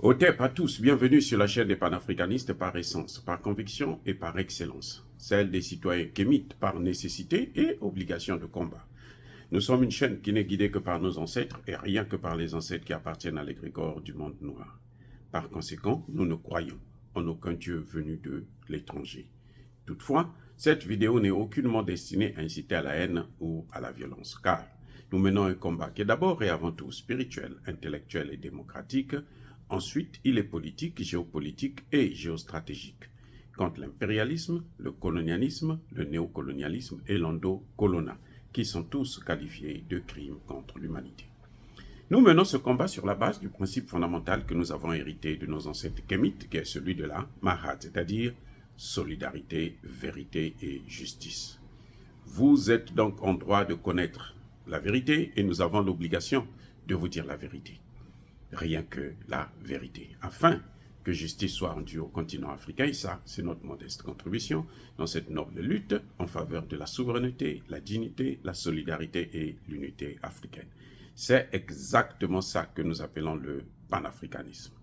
Otep à tous, bienvenue sur la chaîne des panafricanistes par essence, par conviction et par excellence, celle des citoyens kémites par nécessité et obligation de combat. Nous sommes une chaîne qui n'est guidée que par nos ancêtres et rien que par les ancêtres qui appartiennent à l'égrégore du monde noir. Par conséquent, nous ne croyons en aucun Dieu venu de l'étranger. Toutefois, cette vidéo n'est aucunement destinée à inciter à la haine ou à la violence, car nous menons un combat qui est d'abord et avant tout spirituel, intellectuel et démocratique. Ensuite, il est politique, géopolitique et géostratégique, contre l'impérialisme, le colonialisme, le néocolonialisme et l'endocolona, qui sont tous qualifiés de crimes contre l'humanité. Nous menons ce combat sur la base du principe fondamental que nous avons hérité de nos ancêtres kémites, qui est celui de la Mahat, c'est-à-dire solidarité, vérité et justice. Vous êtes donc en droit de connaître la vérité et nous avons l'obligation de vous dire la vérité. Rien que la vérité, afin que justice soit rendue au continent africain, et ça, c'est notre modeste contribution dans cette noble lutte en faveur de la souveraineté, la dignité, la solidarité et l'unité africaine. C'est exactement ça que nous appelons le panafricanisme.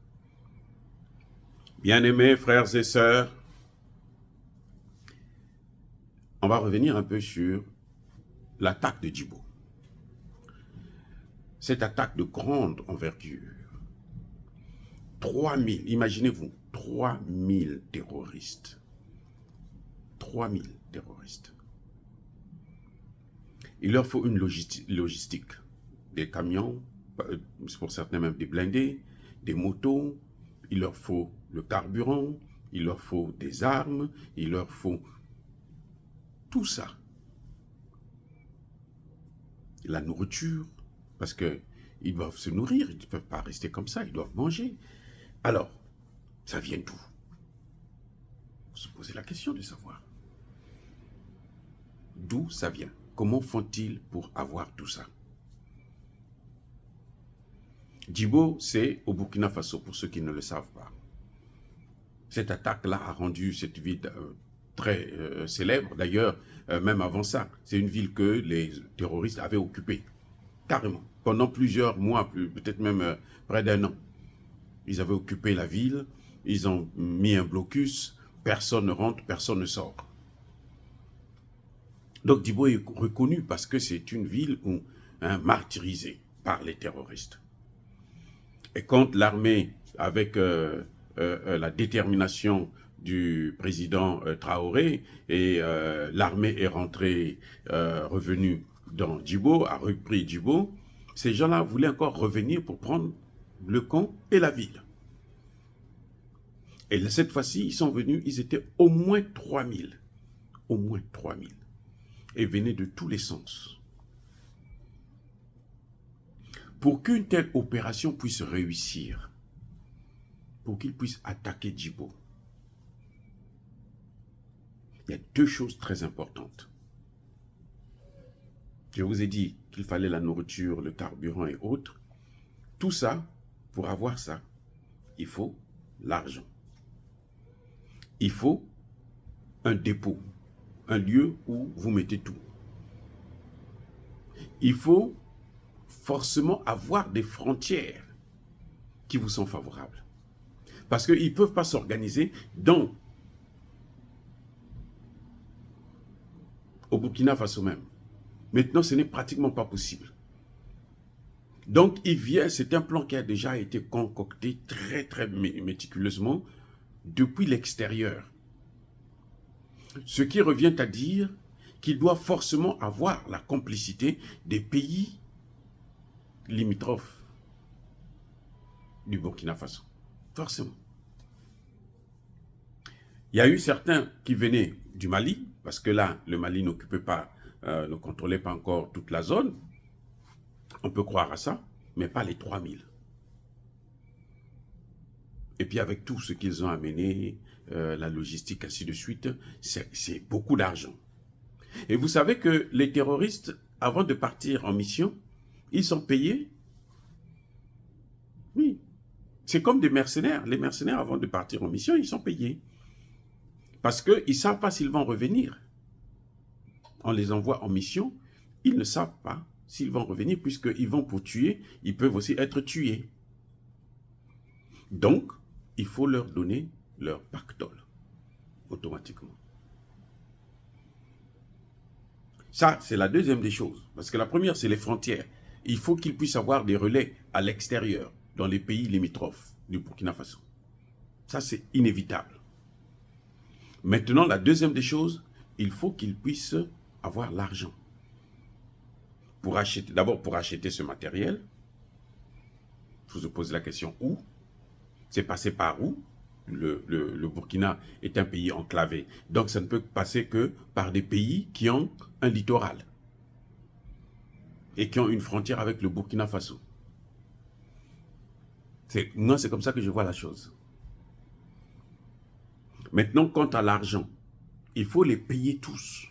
Bien-aimés frères et sœurs, on va revenir un peu sur l'attaque de Djibo. Cette attaque de grande envergure. 3000, imaginez-vous, 3000 terroristes. 3000 terroristes. Il leur faut une logistique. Des camions, pour certains même des blindés, des motos, il leur faut le carburant, il leur faut des armes, il leur faut tout ça. La nourriture, parce qu'ils doivent se nourrir, ils ne peuvent pas rester comme ça, ils doivent manger. Alors, ça vient d'où? Vous se posez la question de savoir. D'où ça vient? Comment font-ils pour avoir tout ça? Djibo, c'est au Burkina Faso, pour ceux qui ne le savent pas. Cette attaque-là a rendu cette ville très célèbre. D'ailleurs, même avant ça, c'est une ville que les terroristes avaient occupée, carrément, pendant plusieurs mois, peut-être même près d'un an. Ils avaient occupé la ville, ils ont mis un blocus, personne ne rentre, personne ne sort. Donc Djibo est reconnu parce que c'est une ville martyrisée par les terroristes. Et quand l'armée, avec la détermination du président Traoré, et l'armée est rentrée, revenue dans Djibo, a repris Djibo, ces gens-là voulaient encore revenir pour prendre le camp et la ville. Et cette fois-ci, ils sont venus, ils étaient au moins 3000. Au moins 3000. Et venaient de tous les sens. Pour qu'une telle opération puisse réussir, pour qu'ils puissent attaquer Djibo, il y a deux choses très importantes. Je vous ai dit qu'il fallait la nourriture, le carburant et autres. Tout ça, pour avoir ça, il faut l'argent. Il faut un dépôt, un lieu où vous mettez tout. Il faut forcément avoir des frontières qui vous sont favorables. Parce qu'ils ne peuvent pas s'organiser au Burkina Faso même. Maintenant, ce n'est pratiquement pas possible. Donc, c'est un plan qui a déjà été concocté très, très méticuleusement depuis l'extérieur. Ce qui revient à dire qu'il doit forcément avoir la complicité des pays limitrophes du Burkina Faso. Forcément. Il y a eu certains qui venaient du Mali, parce que là, le Mali n'occupait pas, ne contrôlait pas encore toute la zone. On peut croire à ça, mais pas les 3000. Et puis avec tout ce qu'ils ont amené, la logistique, ainsi de suite, c'est beaucoup d'argent. Et vous savez que les terroristes, avant de partir en mission, ils sont payés. Oui. C'est comme des mercenaires. Les mercenaires, avant de partir en mission, ils sont payés. Parce qu'ils ne savent pas s'ils vont revenir. On les envoie en mission, ils ne savent pas s'ils vont revenir, puisqu'ils vont pour tuer, ils peuvent aussi être tués. Donc, il faut leur donner leur pactole, automatiquement. Ça, c'est la deuxième des choses. Parce que la première, c'est les frontières. Il faut qu'ils puissent avoir des relais à l'extérieur, dans les pays limitrophes du Burkina Faso. Ça, c'est inévitable. Maintenant, la deuxième des choses, il faut qu'ils puissent avoir l'argent. Pour acheter, d'abord, pour acheter ce matériel, il faut se poser la question où? C'est passé par où? Le Burkina est un pays enclavé. Donc, ça ne peut passer que par des pays qui ont un littoral et qui ont une frontière avec le Burkina Faso. Moi, c'est comme ça que je vois la chose. Maintenant, quant à l'argent, il faut les payer tous.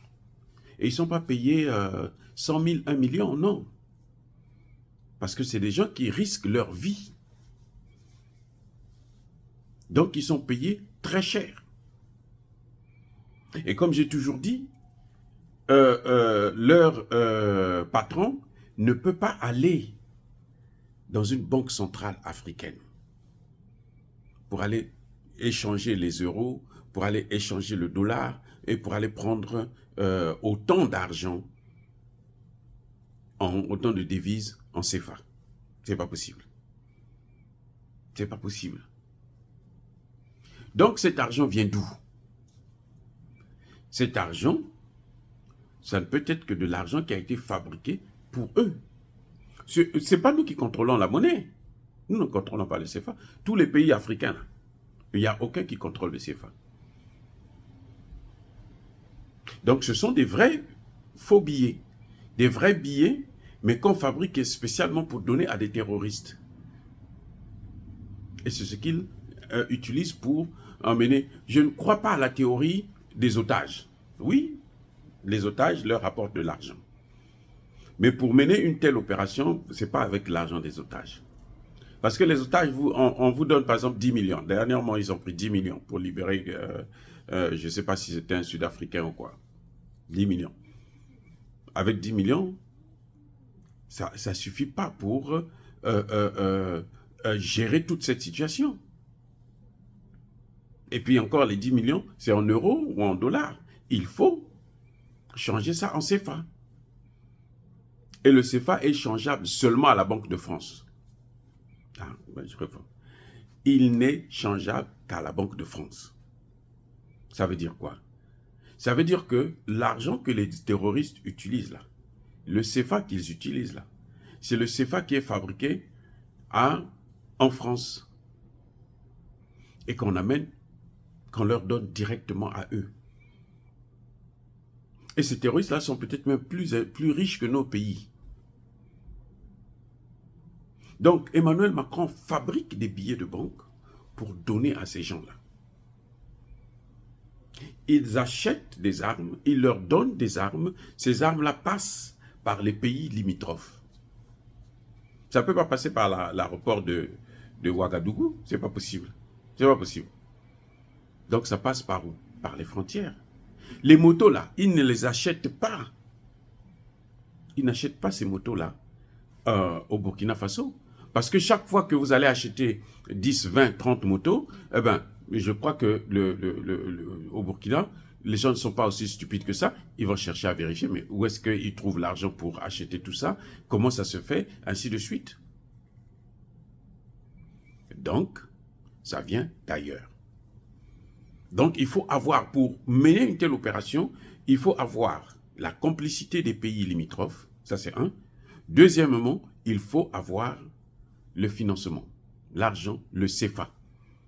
Et ils ne sont pas payés 100 000, 1 million, non. Parce que c'est des gens qui risquent leur vie. Donc, ils sont payés très cher. Et comme j'ai toujours dit, leur patron ne peut pas aller dans une banque centrale africaine pour aller échanger les euros, pour aller échanger le dollar et pour aller prendre autant d'argent, autant de devises en CFA. C'est pas possible. C'est pas possible. Donc cet argent vient d'où? Cet argent, ça ne peut être que de l'argent qui a été fabriqué pour eux. Ce n'est pas nous qui contrôlons la monnaie. Nous ne contrôlons pas le CFA. Tous les pays africains, il n'y a aucun qui contrôle le CFA. Donc ce sont des vrais faux billets. Des vrais billets, mais qu'on fabrique spécialement pour donner à des terroristes. Et c'est ce qu'ils utilisent pour emmener. Je ne crois pas à la théorie des otages. Oui, les otages leur apportent de l'argent. Mais pour mener une telle opération, ce n'est pas avec l'argent des otages. Parce que les otages, on vous donne par exemple 10 millions. Dernièrement, ils ont pris 10 millions pour libérer, je ne sais pas si c'était un Sud-Africain ou quoi. 10 millions. Avec 10 millions, ça ne suffit pas pour gérer toute cette situation. Et puis encore, les 10 millions, c'est en euros ou en dollars. Il faut changer ça en CFA. Et le CFA est changeable seulement à la Banque de France. Ah, ben je réponds. Il n'est changeable qu'à la Banque de France. Ça veut dire quoi? Ça veut dire que l'argent que les terroristes utilisent là, le CFA qu'ils utilisent là, c'est le CFA qui est fabriqué en France et qu'on amène, qu'on leur donne directement à eux. Et ces terroristes-là sont peut-être même plus riches que nos pays. Donc, Emmanuel Macron fabrique des billets de banque pour donner à ces gens-là. Ils achètent des armes, ils leur donnent des armes. Ces armes-là passent par les pays limitrophes. Ça ne peut pas passer par l'aéroport de Ouagadougou. C'est pas possible. C'est pas possible. Donc, ça passe par où? Par les frontières. Les motos, là, ils ne les achètent pas. Ils n'achètent pas ces motos-là au Burkina Faso. Parce que chaque fois que vous allez acheter 10, 20, 30 motos, eh ben, je crois que au Burkina, les gens ne sont pas aussi stupides que ça. Ils vont chercher à vérifier, mais où est-ce qu'ils trouvent l'argent pour acheter tout ça? Comment ça se fait? Ainsi de suite. Donc, ça vient d'ailleurs. Donc, il faut avoir, pour mener une telle opération, il faut avoir la complicité des pays limitrophes. Ça, c'est un. Deuxièmement, il faut avoir le financement, l'argent, le CFA,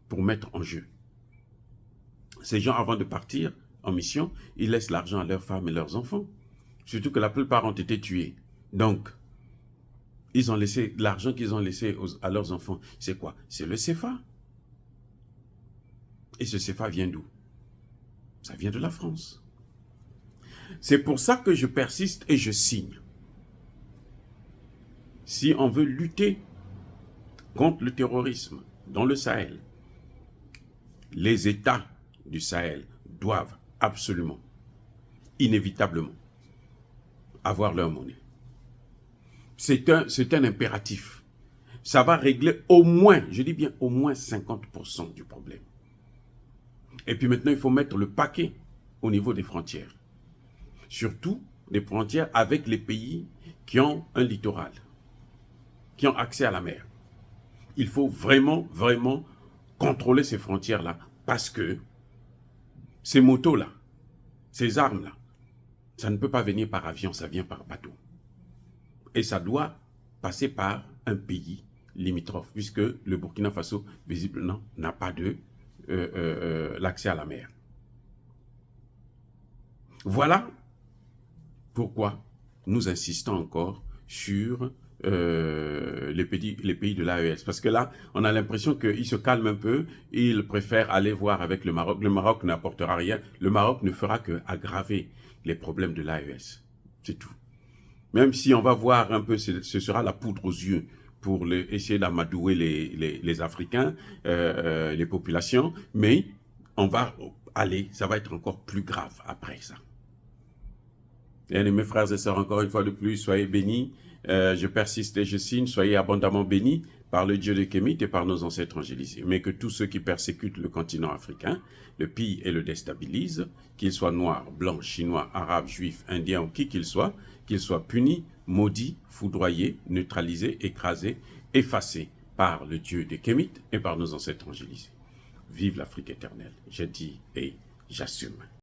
pour mettre en jeu. Ces gens, avant de partir en mission, ils laissent l'argent à leurs femmes et leurs enfants. Surtout que la plupart ont été tués. Donc, ils ont laissé l'argent qu'ils ont laissé à leurs enfants. C'est quoi? C'est le CFA. Et ce CFA vient d'où? Ça vient de la France. C'est pour ça que je persiste et je signe. Si on veut lutter contre le terrorisme dans le Sahel, les États du Sahel doivent absolument, inévitablement, avoir leur monnaie. C'est un impératif. ça va régler au moins, je dis bien au moins 50% du problème. Et puis maintenant, il faut mettre le paquet au niveau des frontières. Surtout des frontières avec les pays qui ont un littoral, qui ont accès à la mer. Il faut vraiment, vraiment contrôler ces frontières-là parce que ces motos-là, ces armes-là, ça ne peut pas venir par avion, ça vient par bateau. Et ça doit passer par un pays limitrophe, puisque le Burkina Faso, visiblement, n'a pas de l'accès à la mer. Voilà pourquoi nous insistons encore sur les pays de l'AES. Parce que là, on a l'impression qu'ils se calment un peu, ils préfèrent aller voir avec le Maroc. Le Maroc n'apportera rien. Le Maroc ne fera qu'aggraver les problèmes de l'AES. C'est tout. Même si on va voir un peu, ce sera la poudre aux yeux pour essayer d'amadouer les Africains, les populations, mais on va aller, ça va être encore plus grave après ça. Et mes frères et sœurs, encore une fois de plus, soyez bénis. Je persiste et je signe, soyez abondamment bénis par le Dieu de Kémit et par nos ancêtres angélisés. Mais que tous ceux qui persécutent le continent africain, le pillent et le déstabilisent, qu'ils soient noirs, blancs, chinois, arabes, juifs, indiens ou qui qu'ils soient punis, maudits, foudroyés, neutralisés, écrasés, effacés par le Dieu de Kémit et par nos ancêtres angélisés. Vive l'Afrique éternelle, je dis et j'assume.